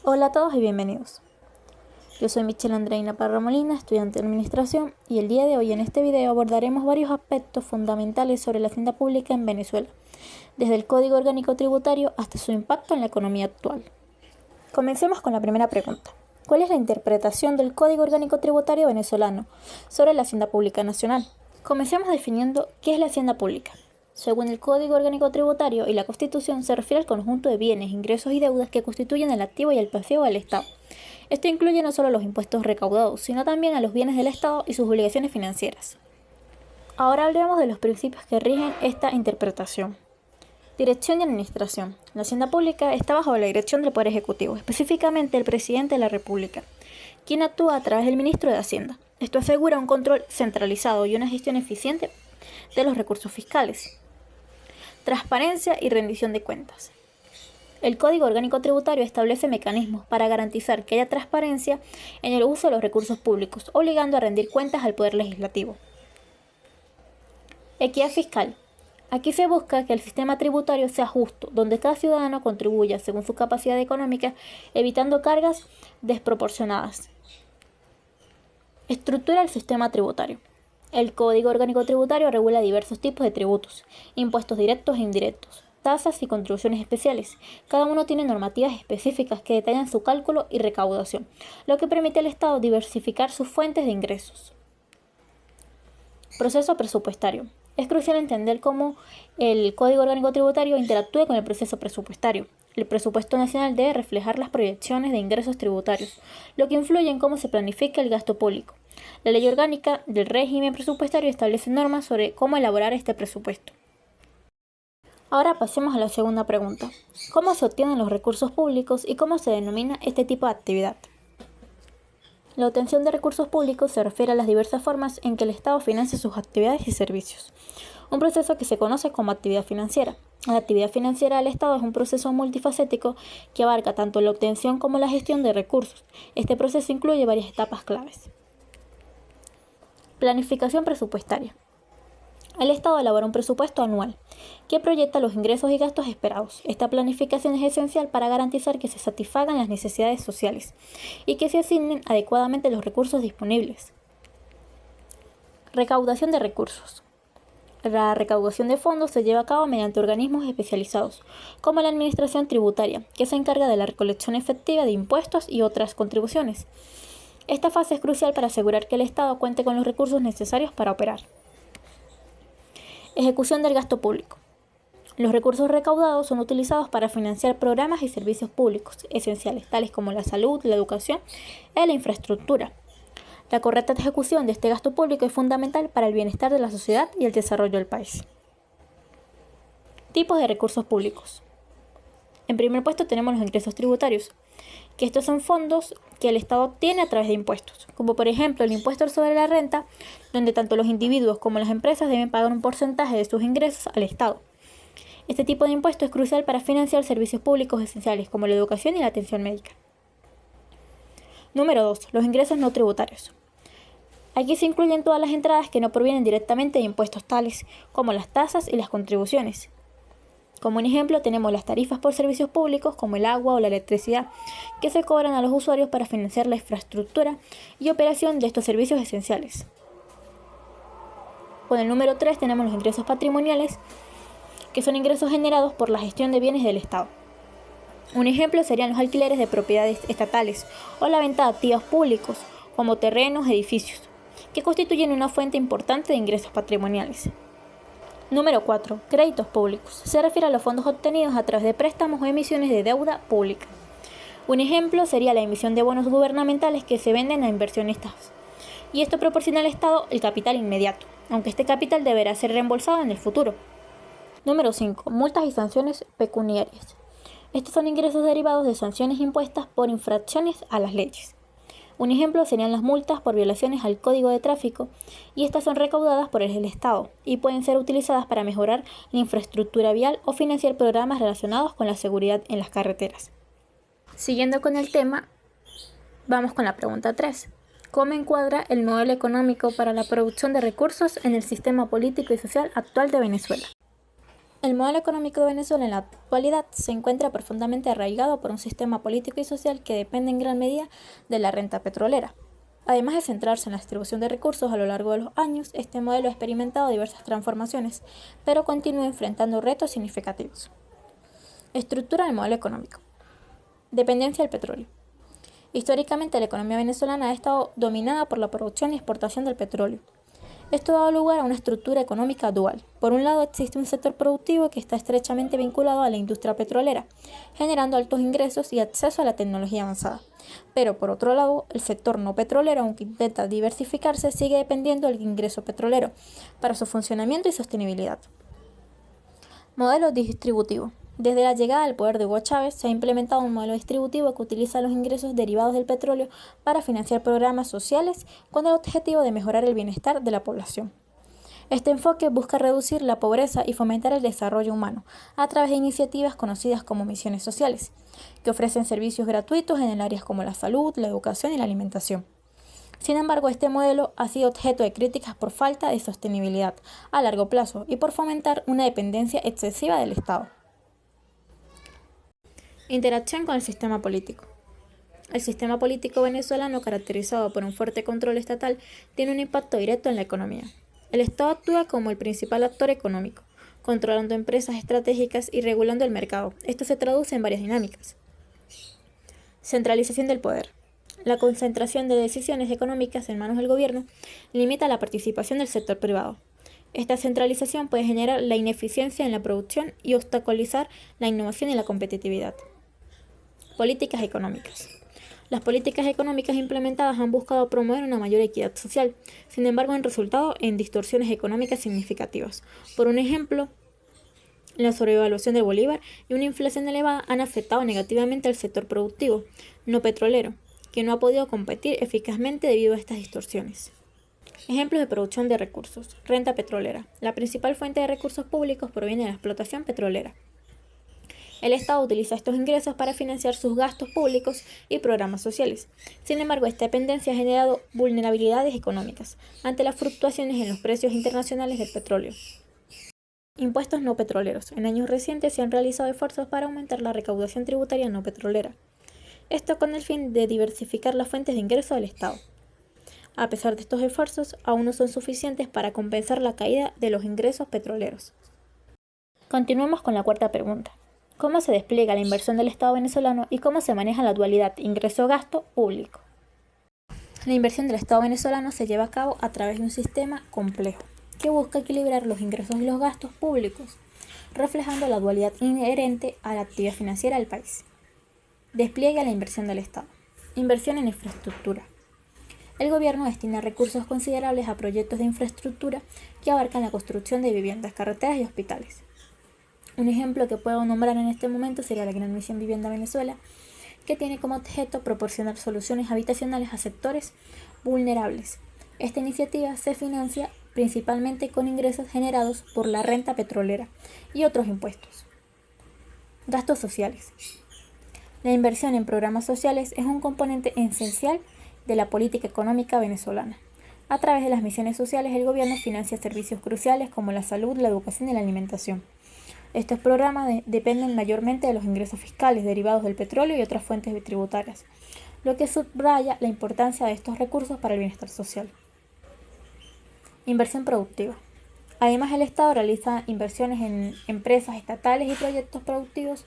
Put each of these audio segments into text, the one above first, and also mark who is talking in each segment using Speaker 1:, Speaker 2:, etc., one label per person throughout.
Speaker 1: Hola a todos y bienvenidos. Yo soy Michelle Andreina Parra Molina, estudiante de Administración, y el día de hoy en este video abordaremos varios aspectos fundamentales sobre la hacienda pública en Venezuela, desde el Código Orgánico Tributario hasta su impacto en la economía actual. Comencemos con la primera pregunta. ¿Cuál es la interpretación del Código Orgánico Tributario venezolano sobre la hacienda pública nacional? Comencemos definiendo qué es la hacienda pública. Según el Código Orgánico Tributario y la Constitución, se refiere al conjunto de bienes, ingresos y deudas que constituyen el activo y el pasivo del Estado. Esto incluye no solo los impuestos recaudados, sino también a los bienes del Estado y sus obligaciones financieras. Ahora hablemos de los principios que rigen esta interpretación. Dirección y administración. La hacienda pública está bajo la dirección del Poder Ejecutivo, específicamente el Presidente de la República, quien actúa a través del Ministro de Hacienda. Esto asegura un control centralizado y una gestión eficiente de los recursos fiscales. Transparencia y rendición de cuentas. El Código Orgánico Tributario establece mecanismos para garantizar que haya transparencia en el uso de los recursos públicos, obligando a rendir cuentas al Poder Legislativo. Equidad fiscal. Aquí se busca que el sistema tributario sea justo, donde cada ciudadano contribuya según su capacidad económica, evitando cargas desproporcionadas. Estructura del sistema tributario. El Código Orgánico Tributario regula diversos tipos de tributos, impuestos directos e indirectos, tasas y contribuciones especiales. Cada uno tiene normativas específicas que detallan su cálculo y recaudación, lo que permite al Estado diversificar sus fuentes de ingresos. Proceso presupuestario. Es crucial entender cómo el Código Orgánico Tributario interactúa con el proceso presupuestario. El presupuesto nacional debe reflejar las proyecciones de ingresos tributarios, lo que influye en cómo se planifica el gasto público. La Ley Orgánica del Régimen Presupuestario establece normas sobre cómo elaborar este presupuesto. Ahora pasemos a la segunda pregunta. ¿Cómo se obtienen los recursos públicos y cómo se denomina este tipo de actividad? La obtención de recursos públicos se refiere a las diversas formas en que el Estado financia sus actividades y servicios, un proceso que se conoce como actividad financiera. La actividad financiera del Estado es un proceso multifacético que abarca tanto la obtención como la gestión de recursos. Este proceso incluye varias etapas claves. Planificación presupuestaria. El Estado elabora un presupuesto anual que proyecta los ingresos y gastos esperados. Esta planificación es esencial para garantizar que se satisfagan las necesidades sociales y que se asignen adecuadamente los recursos disponibles. Recaudación de recursos. La recaudación de fondos se lleva a cabo mediante organismos especializados, como la Administración Tributaria, que se encarga de la recolección efectiva de impuestos y otras contribuciones. Esta fase es crucial para asegurar que el Estado cuente con los recursos necesarios para operar. Ejecución del gasto público. Los recursos recaudados son utilizados para financiar programas y servicios públicos esenciales, tales como la salud, la educación y la infraestructura. La correcta ejecución de este gasto público es fundamental para el bienestar de la sociedad y el desarrollo del país. Tipos de recursos públicos. En primer puesto tenemos los ingresos tributarios, que estos son fondos que el Estado obtiene a través de impuestos, como por ejemplo el impuesto sobre la renta, donde tanto los individuos como las empresas deben pagar un porcentaje de sus ingresos al Estado. Este tipo de impuesto es crucial para financiar servicios públicos esenciales como la educación y la atención médica. Número 2. Los ingresos no tributarios. Aquí se incluyen todas las entradas que no provienen directamente de impuestos tales como las tasas y las contribuciones. Como un ejemplo tenemos las tarifas por servicios públicos como el agua o la electricidad que se cobran a los usuarios para financiar la infraestructura y operación de estos servicios esenciales. Con el número 3 tenemos los ingresos patrimoniales, que son ingresos generados por la gestión de bienes del Estado. Un ejemplo serían los alquileres de propiedades estatales o la venta de activos públicos como terrenos, edificios, que constituyen una fuente importante de ingresos patrimoniales. Número 4. Créditos públicos. Se refiere a los fondos obtenidos a través de préstamos o emisiones de deuda pública. Un ejemplo sería la emisión de bonos gubernamentales que se venden a inversionistas. Y esto proporciona al Estado el capital inmediato, aunque este capital deberá ser reembolsado en el futuro. Número 5. Multas y sanciones pecuniarias. Estos son ingresos derivados de sanciones impuestas por infracciones a las leyes. Un ejemplo serían las multas por violaciones al Código de Tráfico, y estas son recaudadas por el Estado y pueden ser utilizadas para mejorar la infraestructura vial o financiar programas relacionados con la seguridad en las carreteras. Siguiendo con el tema, vamos con la pregunta 3. ¿Cómo encuadra el modelo económico para la producción de recursos en el sistema político y social actual de Venezuela? El modelo económico de Venezuela en la actualidad se encuentra profundamente arraigado por un sistema político y social que depende en gran medida de la renta petrolera. Además de centrarse en la distribución de recursos a lo largo de los años, este modelo ha experimentado diversas transformaciones, pero continúa enfrentando retos significativos. Estructura del modelo económico. Dependencia del petróleo. Históricamente, la economía venezolana ha estado dominada por la producción y exportación del petróleo. Esto ha dado lugar a una estructura económica dual. Por un lado, existe un sector productivo que está estrechamente vinculado a la industria petrolera, generando altos ingresos y acceso a la tecnología avanzada. Pero por otro lado, el sector no petrolero, aunque intenta diversificarse, sigue dependiendo del ingreso petrolero para su funcionamiento y sostenibilidad. Modelo distributivo. Desde la llegada al poder de Hugo Chávez, se ha implementado un modelo distributivo que utiliza los ingresos derivados del petróleo para financiar programas sociales con el objetivo de mejorar el bienestar de la población. Este enfoque busca reducir la pobreza y fomentar el desarrollo humano a través de iniciativas conocidas como misiones sociales, que ofrecen servicios gratuitos en áreas como la salud, la educación y la alimentación. Sin embargo, este modelo ha sido objeto de críticas por falta de sostenibilidad a largo plazo y por fomentar una dependencia excesiva del Estado. Interacción con el sistema político. El sistema político venezolano, caracterizado por un fuerte control estatal, tiene un impacto directo en la economía. El Estado actúa como el principal actor económico, controlando empresas estratégicas y regulando el mercado. Esto se traduce en varias dinámicas. Centralización del poder. La concentración de decisiones económicas en manos del gobierno limita la participación del sector privado. Esta centralización puede generar la ineficiencia en la producción y obstaculizar la innovación y la competitividad. Políticas económicas. Las políticas económicas implementadas han buscado promover una mayor equidad social, sin embargo han resultado en distorsiones económicas significativas. Por un ejemplo, la sobrevaluación del bolívar y una inflación elevada han afectado negativamente al sector productivo, no petrolero, que no ha podido competir eficazmente debido a estas distorsiones. Ejemplos de producción de recursos. Renta petrolera. La principal fuente de recursos públicos proviene de la explotación petrolera. El Estado utiliza estos ingresos para financiar sus gastos públicos y programas sociales. Sin embargo, esta dependencia ha generado vulnerabilidades económicas ante las fluctuaciones en los precios internacionales del petróleo. Impuestos no petroleros. En años recientes se han realizado esfuerzos para aumentar la recaudación tributaria no petrolera. Esto con el fin de diversificar las fuentes de ingreso del Estado. A pesar de estos esfuerzos, aún no son suficientes para compensar la caída de los ingresos petroleros. Continuemos con la cuarta pregunta. ¿Cómo se despliega la inversión del Estado venezolano y cómo se maneja la dualidad ingreso-gasto público? La inversión del Estado venezolano se lleva a cabo a través de un sistema complejo que busca equilibrar los ingresos y los gastos públicos, reflejando la dualidad inherente a la actividad financiera del país. Despliega la inversión del Estado. Inversión en infraestructura. El gobierno destina recursos considerables a proyectos de infraestructura que abarcan la construcción de viviendas, carreteras y hospitales. Un ejemplo que puedo nombrar en este momento sería la Gran Misión Vivienda Venezuela, que tiene como objeto proporcionar soluciones habitacionales a sectores vulnerables. Esta iniciativa se financia principalmente con ingresos generados por la renta petrolera y otros impuestos. Gastos sociales. La inversión en programas sociales es un componente esencial de la política económica venezolana. A través de las misiones sociales, el gobierno financia servicios cruciales como la salud, la educación y la alimentación. Estos programas dependen mayormente de los ingresos fiscales derivados del petróleo y otras fuentes tributarias, lo que subraya la importancia de estos recursos para el bienestar social. Inversión productiva. Además, el Estado realiza inversiones en empresas estatales y proyectos productivos,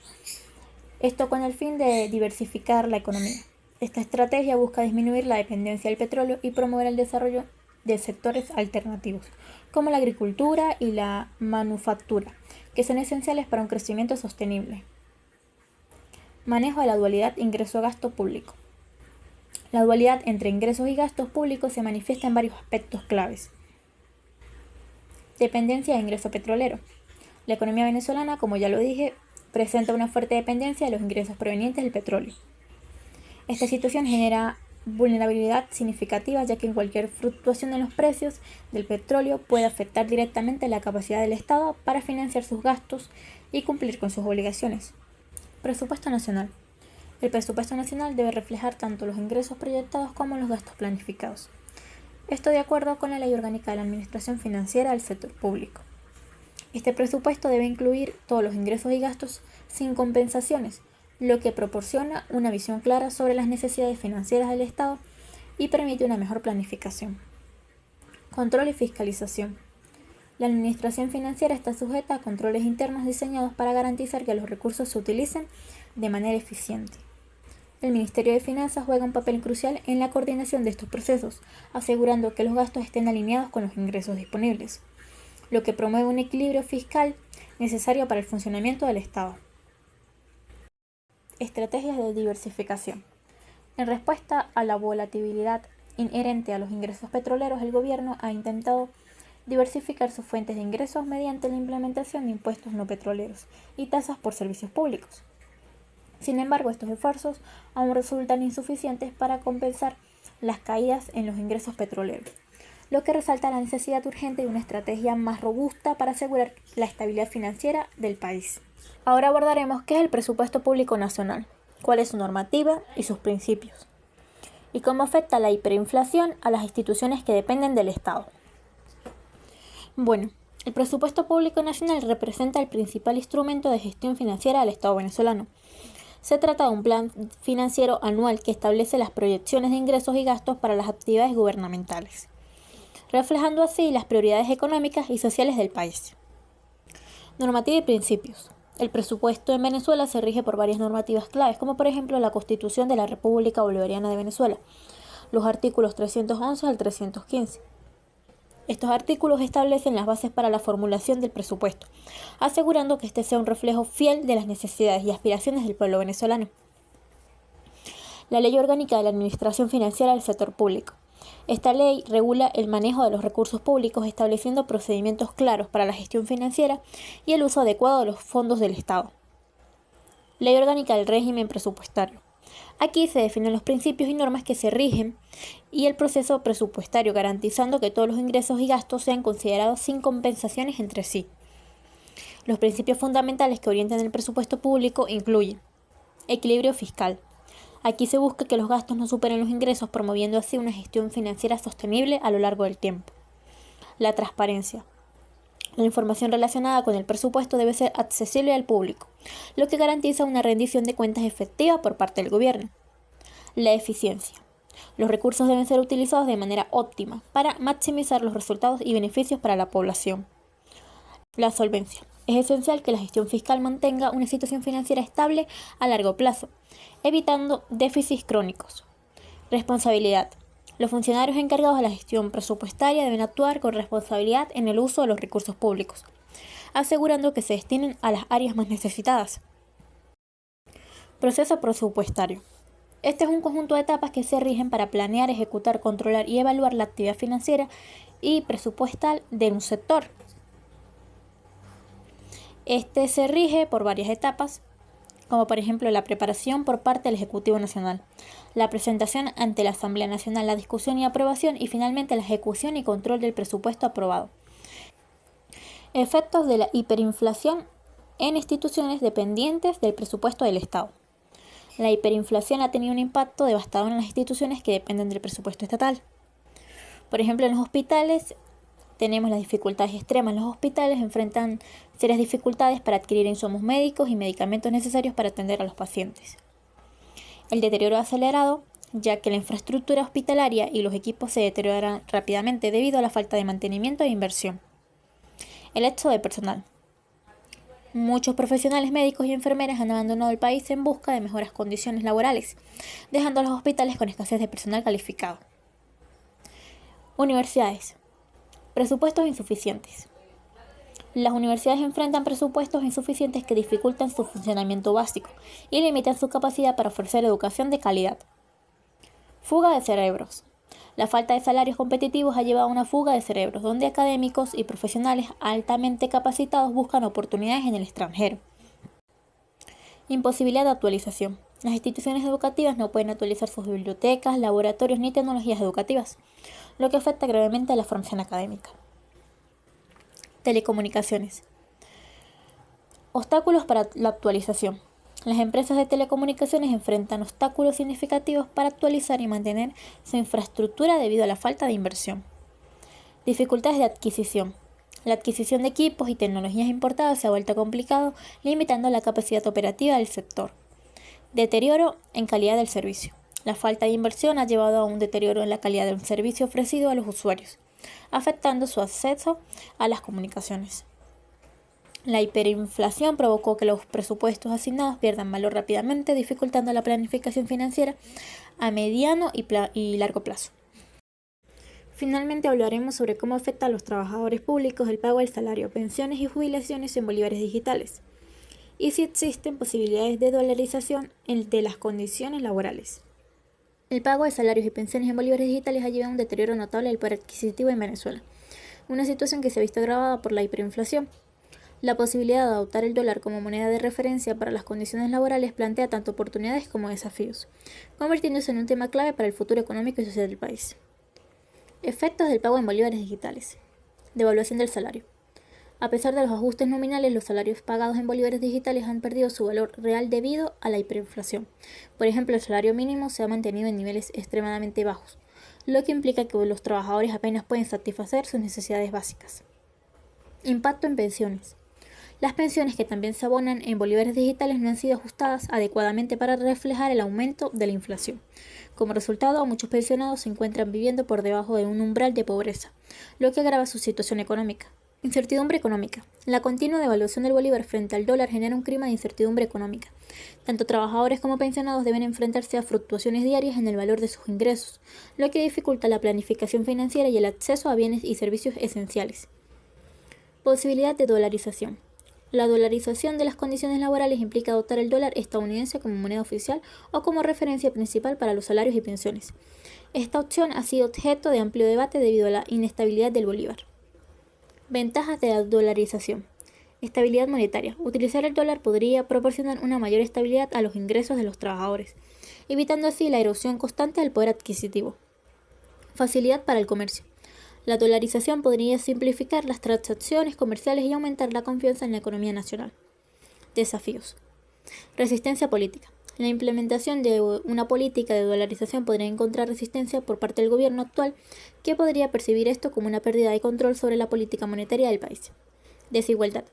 Speaker 1: esto con el fin de diversificar la economía. Esta estrategia busca disminuir la dependencia del petróleo y promover el desarrollo de sectores alternativos, como la agricultura y la manufactura, que son esenciales para un crecimiento sostenible. Manejo de la dualidad ingreso-gasto público. La dualidad entre ingresos y gastos públicos se manifiesta en varios aspectos claves. Dependencia de ingreso petrolero. La economía venezolana, como ya lo dije, presenta una fuerte dependencia de los ingresos provenientes del petróleo. Esta situación genera vulnerabilidad significativa, ya que cualquier fluctuación en los precios del petróleo puede afectar directamente la capacidad del Estado para financiar sus gastos y cumplir con sus obligaciones. Presupuesto nacional. El presupuesto nacional debe reflejar tanto los ingresos proyectados como los gastos planificados. Esto de acuerdo con la Ley Orgánica de la Administración Financiera del Sector Público. Este presupuesto debe incluir todos los ingresos y gastos sin compensaciones, lo que proporciona una visión clara sobre las necesidades financieras del Estado y permite una mejor planificación. Control y fiscalización. La administración financiera está sujeta a controles internos diseñados para garantizar que los recursos se utilicen de manera eficiente. El Ministerio de Finanzas juega un papel crucial en la coordinación de estos procesos, asegurando que los gastos estén alineados con los ingresos disponibles, lo que promueve un equilibrio fiscal necesario para el funcionamiento del Estado. Estrategias de diversificación. En respuesta a la volatilidad inherente a los ingresos petroleros, el gobierno ha intentado diversificar sus fuentes de ingresos mediante la implementación de impuestos no petroleros y tasas por servicios públicos. Sin embargo, estos esfuerzos aún resultan insuficientes para compensar las caídas en los ingresos petroleros, lo que resalta la necesidad urgente de una estrategia más robusta para asegurar la estabilidad financiera del país. Ahora abordaremos qué es el presupuesto público nacional, cuál es su normativa y sus principios, y cómo afecta la hiperinflación a las instituciones que dependen del Estado. Bueno, el presupuesto público nacional representa el principal instrumento de gestión financiera del Estado venezolano. Se trata de un plan financiero anual que establece las proyecciones de ingresos y gastos para las actividades gubernamentales, reflejando así las prioridades económicas y sociales del país. Normativa y principios. El presupuesto en Venezuela se rige por varias normativas claves, como por ejemplo la Constitución de la República Bolivariana de Venezuela, los artículos 311 al 315. Estos artículos establecen las bases para la formulación del presupuesto, asegurando que este sea un reflejo fiel de las necesidades y aspiraciones del pueblo venezolano. La Ley Orgánica de la Administración Financiera del Sector Público. Esta ley regula el manejo de los recursos públicos, estableciendo procedimientos claros para la gestión financiera y el uso adecuado de los fondos del Estado. Ley Orgánica del Régimen Presupuestario. Aquí se definen los principios y normas que se rigen y el proceso presupuestario, garantizando que todos los ingresos y gastos sean considerados sin compensaciones entre sí. Los principios fundamentales que orientan el presupuesto público incluyen equilibrio fiscal. Aquí se busca que los gastos no superen los ingresos, promoviendo así una gestión financiera sostenible a lo largo del tiempo. La transparencia. La información relacionada con el presupuesto debe ser accesible al público, lo que garantiza una rendición de cuentas efectiva por parte del gobierno. La eficiencia. Los recursos deben ser utilizados de manera óptima para maximizar los resultados y beneficios para la población. La solvencia. Es esencial que la gestión fiscal mantenga una situación financiera estable a largo plazo, evitando déficits crónicos. Responsabilidad. Los funcionarios encargados de la gestión presupuestaria deben actuar con responsabilidad en el uso de los recursos públicos, asegurando que se destinen a las áreas más necesitadas. Proceso presupuestario. Este es un conjunto de etapas que se rigen para planear, ejecutar, controlar y evaluar la actividad financiera y presupuestal de un sector. Este se rige por varias etapas, como por ejemplo la preparación por parte del Ejecutivo Nacional, la presentación ante la Asamblea Nacional, la discusión y aprobación y finalmente la ejecución y control del presupuesto aprobado. Efectos de la hiperinflación en instituciones dependientes del presupuesto del Estado. La hiperinflación ha tenido un impacto devastador en las instituciones que dependen del presupuesto estatal. Por ejemplo, en los hospitales tenemos las dificultades extremas. Los hospitales enfrentan serias dificultades para adquirir insumos médicos y medicamentos necesarios para atender a los pacientes. El deterioro acelerado, ya que la infraestructura hospitalaria y los equipos se deterioran rápidamente debido a la falta de mantenimiento e inversión. El éxodo de personal. Muchos profesionales médicos y enfermeras han abandonado el país en busca de mejores condiciones laborales, dejando a los hospitales con escasez de personal calificado. Universidades. Presupuestos insuficientes. Las universidades enfrentan presupuestos insuficientes que dificultan su funcionamiento básico y limitan su capacidad para ofrecer educación de calidad. Fuga de cerebros. La falta de salarios competitivos ha llevado a una fuga de cerebros, donde académicos y profesionales altamente capacitados buscan oportunidades en el extranjero. Imposibilidad de actualización. Las instituciones educativas no pueden actualizar sus bibliotecas, laboratorios ni tecnologías educativas, lo que afecta gravemente a la formación académica. Telecomunicaciones. Obstáculos para la actualización. Las empresas de telecomunicaciones enfrentan obstáculos significativos para actualizar y mantener su infraestructura debido a la falta de inversión. Dificultades de adquisición. La adquisición de equipos y tecnologías importadas se ha vuelto complicado, limitando la capacidad operativa del sector. Deterioro en calidad del servicio. La falta de inversión ha llevado a un deterioro en la calidad del servicio ofrecido a los usuarios, afectando su acceso a las comunicaciones. La hiperinflación provocó que los presupuestos asignados pierdan valor rápidamente, dificultando la planificación financiera a mediano y largo plazo. Finalmente hablaremos sobre cómo afecta a los trabajadores públicos el pago del salario, pensiones y jubilaciones en bolívares digitales, y si existen posibilidades de dolarización de las condiciones laborales. El pago de salarios y pensiones en bolívares digitales ha llevado a un deterioro notable del poder adquisitivo en Venezuela, una situación que se ha visto agravada por la hiperinflación. La posibilidad de adoptar el dólar como moneda de referencia para las condiciones laborales plantea tanto oportunidades como desafíos, convirtiéndose en un tema clave para el futuro económico y social del país. Efectos del pago en bolívares digitales. Devaluación del salario. A pesar de los ajustes nominales, los salarios pagados en bolívares digitales han perdido su valor real debido a la hiperinflación. Por ejemplo, el salario mínimo se ha mantenido en niveles extremadamente bajos, lo que implica que los trabajadores apenas pueden satisfacer sus necesidades básicas. Impacto en pensiones. Las pensiones que también se abonan en bolívares digitales no han sido ajustadas adecuadamente para reflejar el aumento de la inflación. Como resultado, muchos pensionados se encuentran viviendo por debajo de un umbral de pobreza, lo que agrava su situación económica. Incertidumbre económica. La continua devaluación del bolívar frente al dólar genera un clima de incertidumbre económica. Tanto trabajadores como pensionados deben enfrentarse a fluctuaciones diarias en el valor de sus ingresos, lo que dificulta la planificación financiera y el acceso a bienes y servicios esenciales. Posibilidad de dolarización. La dolarización de las condiciones laborales implica adoptar el dólar estadounidense como moneda oficial o como referencia principal para los salarios y pensiones. Esta opción ha sido objeto de amplio debate debido a la inestabilidad del bolívar. Ventajas de la dolarización. Estabilidad monetaria. Utilizar el dólar podría proporcionar una mayor estabilidad a los ingresos de los trabajadores, evitando así la erosión constante del poder adquisitivo. Facilidad para el comercio. La dolarización podría simplificar las transacciones comerciales y aumentar la confianza en la economía nacional. Desafíos. Resistencia política. La implementación de una política de dolarización podría encontrar resistencia por parte del gobierno actual, que podría percibir esto como una pérdida de control sobre la política monetaria del país. Desigualdad.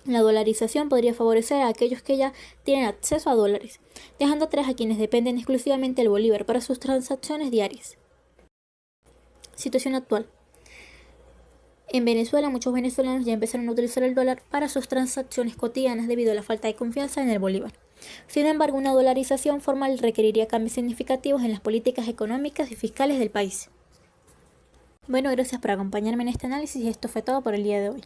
Speaker 1: La dolarización podría favorecer a aquellos que ya tienen acceso a dólares, dejando atrás a quienes dependen exclusivamente del bolívar para sus transacciones diarias. Situación actual. En Venezuela, muchos venezolanos ya empezaron a utilizar el dólar para sus transacciones cotidianas debido a la falta de confianza en el bolívar. Sin embargo, una dolarización formal requeriría cambios significativos en las políticas económicas y fiscales del país. Bueno, gracias por acompañarme en este análisis y esto fue todo por el día de hoy.